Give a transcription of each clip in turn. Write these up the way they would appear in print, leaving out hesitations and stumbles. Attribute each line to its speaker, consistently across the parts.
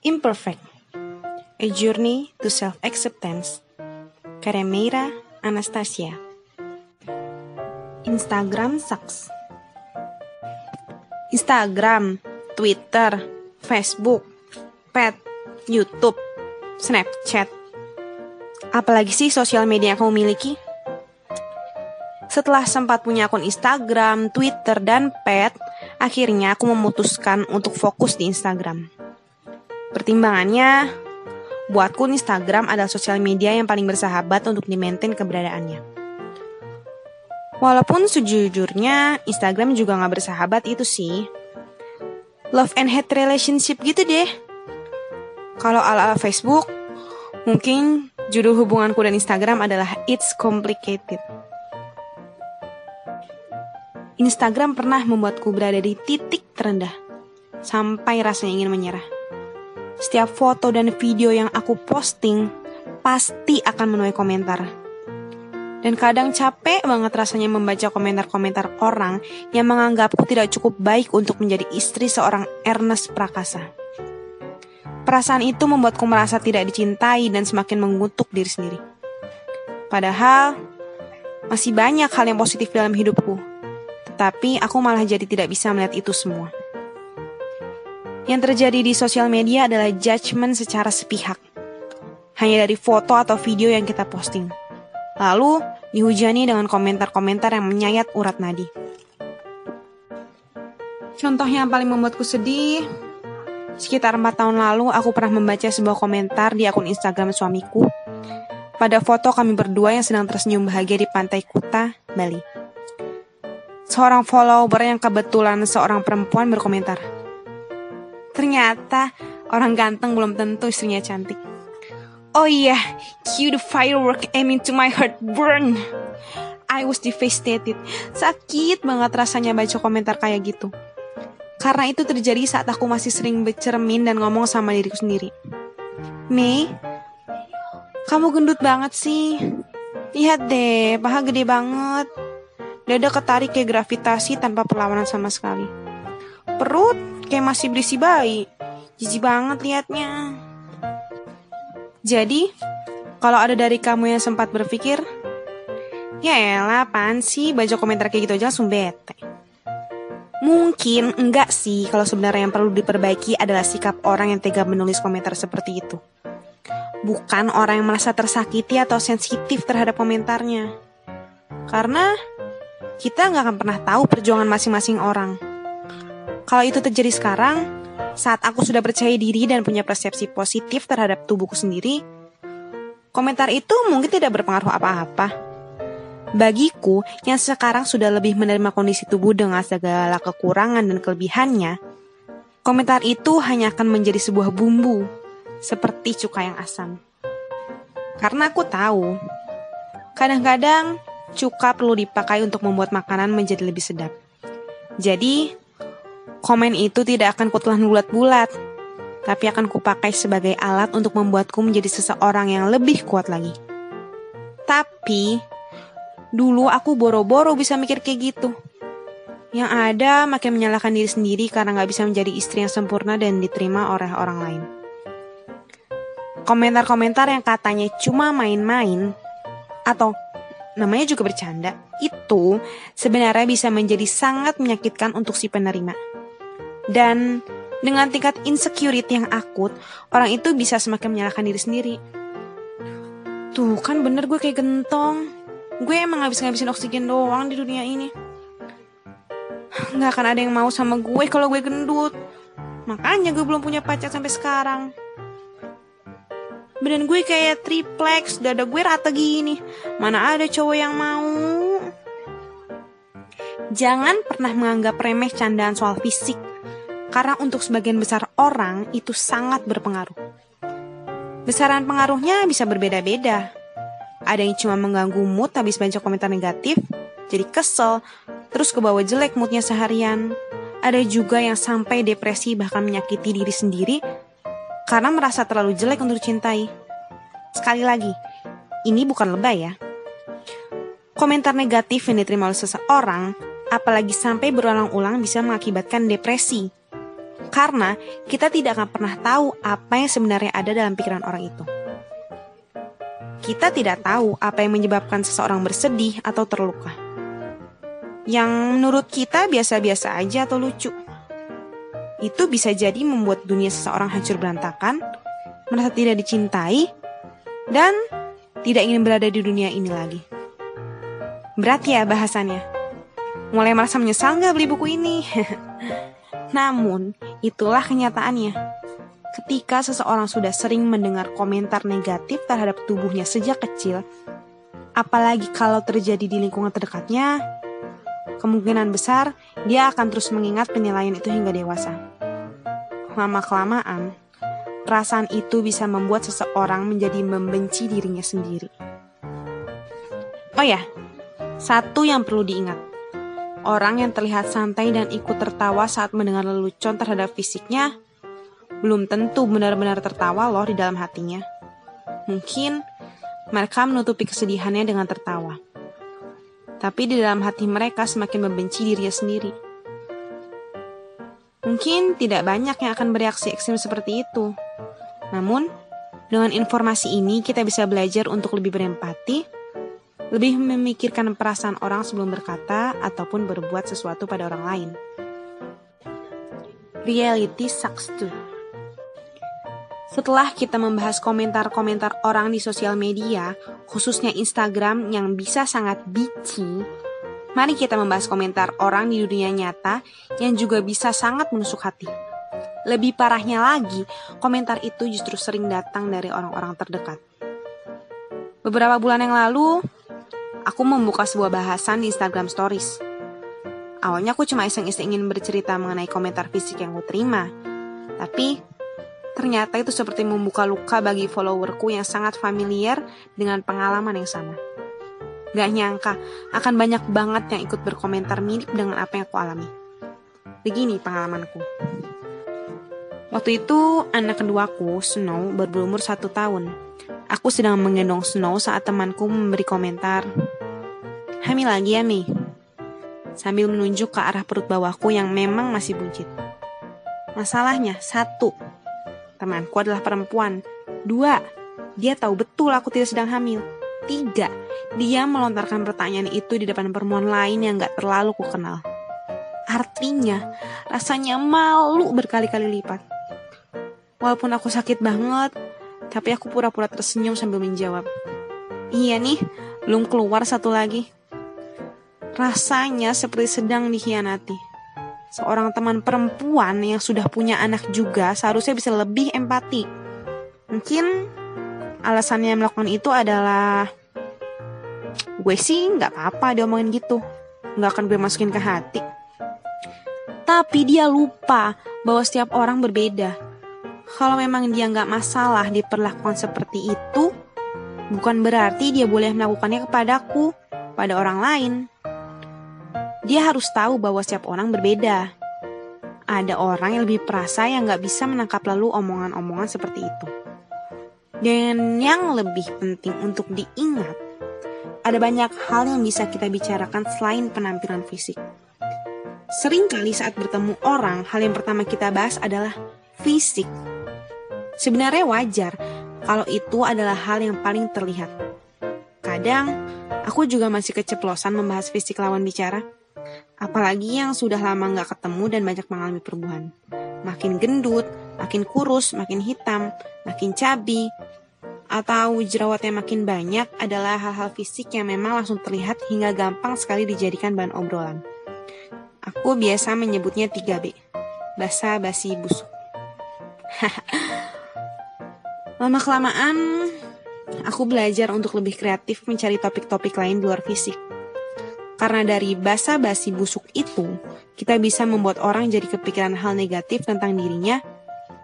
Speaker 1: Imperfect, A Journey to Self-Acceptance, karya Meira Anastasia. Instagram sucks. Instagram, Twitter, Facebook, Pet, YouTube, Snapchat. Apalagi sih sosial media yang kamu miliki? Setelah sempat punya akun Instagram, Twitter, dan Pet, akhirnya aku memutuskan untuk fokus di Instagram. Pertimbangannya, buatku Instagram adalah sosial media yang paling bersahabat untuk di-maintain keberadaannya. Walaupun sejujurnya Instagram juga gak bersahabat itu sih. Love and hate relationship gitu deh. Kalau ala-ala Facebook, mungkin judul hubunganku dan Instagram adalah It's Complicated. Instagram pernah membuatku berada di titik terendah, sampai rasanya ingin menyerah. Setiap foto dan video yang aku posting pasti akan menuai komentar. Dan kadang capek banget rasanya membaca komentar-komentar orang yang menganggapku tidak cukup baik untuk menjadi istri seorang Ernest Prakasa. Perasaan itu membuatku merasa tidak dicintai dan semakin mengutuk diri sendiri. Padahal masih banyak hal yang positif dalam hidupku. Tetapi aku malah jadi tidak bisa melihat itu semua. Yang terjadi di sosial media adalah judgement secara sepihak. Hanya dari foto atau video yang kita posting. Lalu dihujani dengan komentar-komentar yang menyayat urat nadi. Contoh yang paling membuatku sedih, sekitar 4 tahun lalu aku pernah membaca sebuah komentar di akun Instagram suamiku pada foto kami berdua yang sedang tersenyum bahagia di pantai Kuta, Bali. Seorang follower yang kebetulan seorang perempuan berkomentar, "Ternyata orang ganteng belum tentu istrinya cantik. Oh iya, cue the firework aiming to my heart burn." I was devastated. Sakit banget rasanya baca komentar kayak gitu. Karena itu terjadi saat aku masih sering bercermin dan ngomong sama diriku sendiri. "Mei, kamu gendut banget sih. Lihat deh, paha gede banget. Dada ketarik kayak gravitasi tanpa perlawanan sama sekali. Perut kayak masih berisi bayi. Jijik banget liatnya." Jadi, kalau ada dari kamu yang sempat berpikir, "Ya elah, apaan sih baca komentar kayak gitu aja langsung bete." Mungkin enggak sih, kalau sebenarnya yang perlu diperbaiki adalah sikap orang yang tega menulis komentar seperti itu. Bukan orang yang merasa tersakiti atau sensitif terhadap komentarnya. Karena kita nggak akan pernah tahu perjuangan masing-masing orang. Kalau itu terjadi sekarang, saat aku sudah percaya diri dan punya persepsi positif terhadap tubuhku sendiri, komentar itu mungkin tidak berpengaruh apa-apa. Bagiku, yang sekarang sudah lebih menerima kondisi tubuh dengan segala kekurangan dan kelebihannya, komentar itu hanya akan menjadi sebuah bumbu, seperti cuka yang asam. Karena aku tahu, kadang-kadang cuka perlu dipakai untuk membuat makanan menjadi lebih sedap. Jadi, komen itu tidak akan kutelan bulat-bulat, tapi akan kupakai sebagai alat untuk membuatku menjadi seseorang yang lebih kuat lagi. Tapi, dulu aku boro-boro bisa mikir kayak gitu. Yang ada makin menyalahkan diri sendiri karena gak bisa menjadi istri yang sempurna dan diterima oleh orang lain. Komentar-komentar yang katanya cuma main-main, atau namanya juga bercanda, itu sebenarnya bisa menjadi sangat menyakitkan untuk si penerima. Dan dengan tingkat insecurity yang akut, orang itu bisa semakin menyalahkan diri sendiri. Tuh kan bener gue kayak gentong. Gue emang ngabis-ngabisin oksigen doang di dunia ini. Gak akan ada yang mau sama gue kalau gue gendut. Makanya gue belum punya pacar sampai sekarang. Badan gue kayak triplex, dada gue rata gini. Mana ada cowok yang mau. Jangan pernah menganggap remeh candaan soal fisik. Karena untuk sebagian besar orang itu sangat berpengaruh. Besaran pengaruhnya bisa berbeda-beda. Ada yang cuma mengganggu mood habis baca komentar negatif, jadi kesel, terus kebawa jelek moodnya seharian. Ada juga yang sampai depresi bahkan menyakiti diri sendiri karena merasa terlalu jelek untuk dicintai. Sekali lagi, ini bukan lebay ya. Komentar negatif yang diterima oleh seseorang, apalagi sampai berulang-ulang bisa mengakibatkan depresi. Karena kita tidak akan pernah tahu apa yang sebenarnya ada dalam pikiran orang itu. Kita tidak tahu apa yang menyebabkan seseorang bersedih atau terluka. Yang menurut kita biasa-biasa aja atau lucu. Itu bisa jadi membuat dunia seseorang hancur berantakan, merasa tidak dicintai, dan tidak ingin berada di dunia ini lagi. Berat ya bahasannya. Mulai merasa menyesal gak beli buku ini? Namun, itulah kenyataannya. Ketika seseorang sudah sering mendengar komentar negatif terhadap tubuhnya sejak kecil, apalagi kalau terjadi di lingkungan terdekatnya, kemungkinan besar dia akan terus mengingat penilaian itu hingga dewasa. Lama-kelamaan, perasaan itu bisa membuat seseorang menjadi membenci dirinya sendiri. Oh ya, satu yang perlu diingat. Orang yang terlihat santai dan ikut tertawa saat mendengar lelucon terhadap fisiknya, belum tentu benar-benar tertawa loh di dalam hatinya. Mungkin mereka menutupi kesedihannya dengan tertawa. Tapi di dalam hati mereka semakin membenci dirinya sendiri. Mungkin tidak banyak yang akan bereaksi ekstrim seperti itu. Namun, dengan informasi ini kita bisa belajar untuk lebih berempati, lebih memikirkan perasaan orang sebelum berkata ataupun berbuat sesuatu pada orang lain. Reality sucks too. Setelah kita membahas komentar-komentar orang di sosial media, khususnya Instagram yang bisa sangat bitchy, mari kita membahas komentar orang di dunia nyata yang juga bisa sangat menusuk hati. Lebih parahnya lagi, komentar itu justru sering datang dari orang-orang terdekat. Beberapa bulan yang lalu, aku membuka sebuah bahasan di Instagram Stories. Awalnya aku cuma iseng-iseng ingin bercerita mengenai komentar fisik yang aku terima. Tapi, ternyata itu seperti membuka luka bagi followerku yang sangat familiar dengan pengalaman yang sama. Gak nyangka, akan banyak banget yang ikut berkomentar mirip dengan apa yang aku alami. Begini pengalamanku. Waktu itu, anak keduaku, Snow, baru berumur 1 tahun. Aku sedang menggendong Snow saat temanku memberi komentar, "Hamil lagi ya, Mi?" Sambil menunjuk ke arah perut bawahku yang memang masih buncit. Masalahnya, 1, temanku adalah perempuan. 2, dia tahu betul aku tidak sedang hamil. 3, dia melontarkan pertanyaan itu di depan perempuan lain yang gak terlalu kukenal. Artinya, rasanya malu berkali-kali lipat. Walaupun aku sakit banget, tapi aku pura-pura tersenyum sambil menjawab, "Iya nih, belum keluar 1 lagi." Rasanya seperti sedang dikhianati. Seorang teman perempuan yang sudah punya anak juga seharusnya bisa lebih empati. Mungkin alasannya melakukan itu adalah, gue sih gak apa-apa diomongin gitu, gak akan gue masukin ke hati. Tapi dia lupa bahwa setiap orang berbeda. Kalau memang dia gak masalah diperlakukan seperti itu, bukan berarti dia boleh melakukannya kepadaku, pada orang lain. Dia harus tahu bahwa setiap orang berbeda. Ada orang yang lebih perasa yang gak bisa menangkap lalu omongan-omongan seperti itu. Dan yang lebih penting untuk diingat, ada banyak hal yang bisa kita bicarakan selain penampilan fisik. Seringkali saat bertemu orang, hal yang pertama kita bahas adalah fisik. Sebenarnya wajar kalau itu adalah hal yang paling terlihat. Kadang, aku juga masih keceplosan membahas fisik lawan bicara. Apalagi yang sudah lama gak ketemu dan banyak mengalami perubahan. Makin gendut, makin kurus, makin hitam, makin cabi, atau jerawatnya makin banyak adalah hal-hal fisik yang memang langsung terlihat hingga gampang sekali dijadikan bahan obrolan. Aku biasa menyebutnya 3B. Basa, basi, busuk. Lama-kelamaan, aku belajar untuk lebih kreatif mencari topik-topik lain di luar fisik. Karena dari basa-basi busuk itu, kita bisa membuat orang jadi kepikiran hal negatif tentang dirinya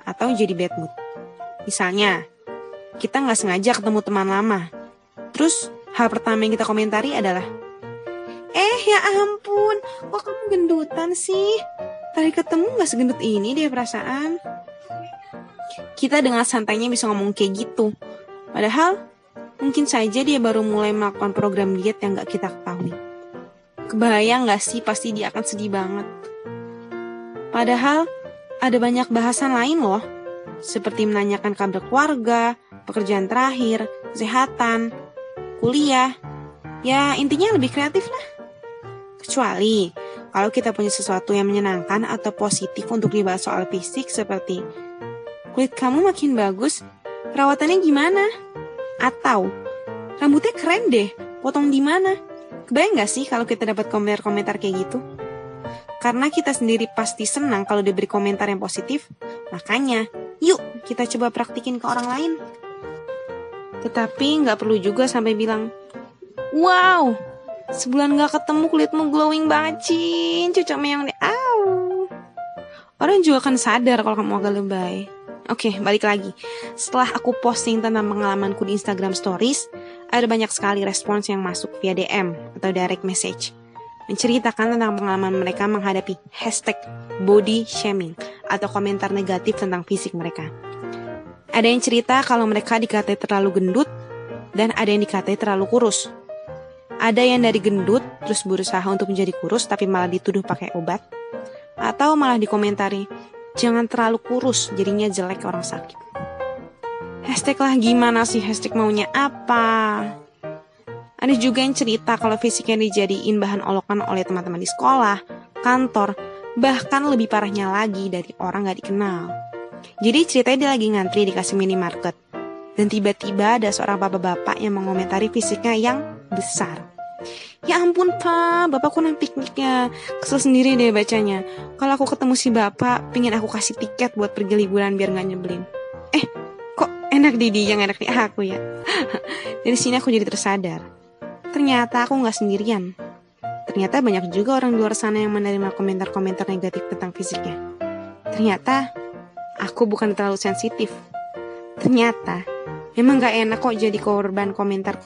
Speaker 1: atau jadi bad mood. Misalnya, kita gak sengaja ketemu teman lama. Terus, hal pertama yang kita komentari adalah, ya ampun, kok kamu gendutan sih? Tadi ketemu gak segendut ini deh perasaan." Kita dengan santainya bisa ngomong kayak gitu. Padahal, mungkin saja dia baru mulai melakukan program diet yang gak kita ketahui. Kebayang gak sih pasti dia akan sedih banget. Padahal, Ada banyak bahasan lain loh, seperti menanyakan kabar keluarga, pekerjaan terakhir, kesehatan, kuliah. Ya intinya lebih kreatif lah. Kecuali kalau kita punya sesuatu yang menyenangkan atau positif untuk dibahas soal fisik seperti kulit kamu makin bagus, perawatannya gimana? Atau rambutnya keren deh, potong di mana? Kebayang gak sih kalau kita dapat komentar-komentar kayak gitu? Karena kita sendiri pasti senang kalau diberi komentar yang positif, makanya yuk kita coba praktikin ke orang lain. Tetapi gak perlu juga sampai bilang, wow, sebulan gak ketemu kulitmu glowing banget, Cin. Cucok meong deh, Orang juga akan sadar kalau kamu agak lebay. Oke, balik lagi. Setelah aku posting tentang pengalamanku di Instagram Stories, ada banyak sekali respons yang masuk via DM atau direct message, menceritakan tentang pengalaman mereka menghadapi hashtag body shaming atau komentar negatif tentang fisik mereka. Ada yang cerita kalau mereka dikatai terlalu gendut, dan ada yang dikatai terlalu kurus. Ada yang dari gendut terus berusaha untuk menjadi kurus tapi malah dituduh pakai obat. Atau malah dikomentari, jangan terlalu kurus jadinya jelek orang sakit. Hashtag lah gimana sih hashtag maunya apa? Ada juga yang cerita kalau fisiknya dijadiin bahan olokan oleh teman-teman di sekolah, kantor, bahkan lebih parahnya lagi dari orang gak dikenal. Jadi ceritanya dia lagi ngantri dikasih minimarket. Dan tiba-tiba ada seorang bapak-bapak yang mengomentari fisiknya yang besar. Ya ampun pak, bapak kurang pikniknya. Kesel sendiri deh bacanya. Kalau aku ketemu si bapak, pingin aku kasih tiket buat pergi liburan biar gak nyebelin. Kok enak di dia, yang enak di aku ya. Dari sini aku jadi tersadar. Ternyata aku gak sendirian. Ternyata banyak juga orang di luar sana yang menerima komentar-komentar negatif tentang fisiknya. Ternyata aku bukan terlalu sensitif. Ternyata memang gak enak kok jadi korban komentar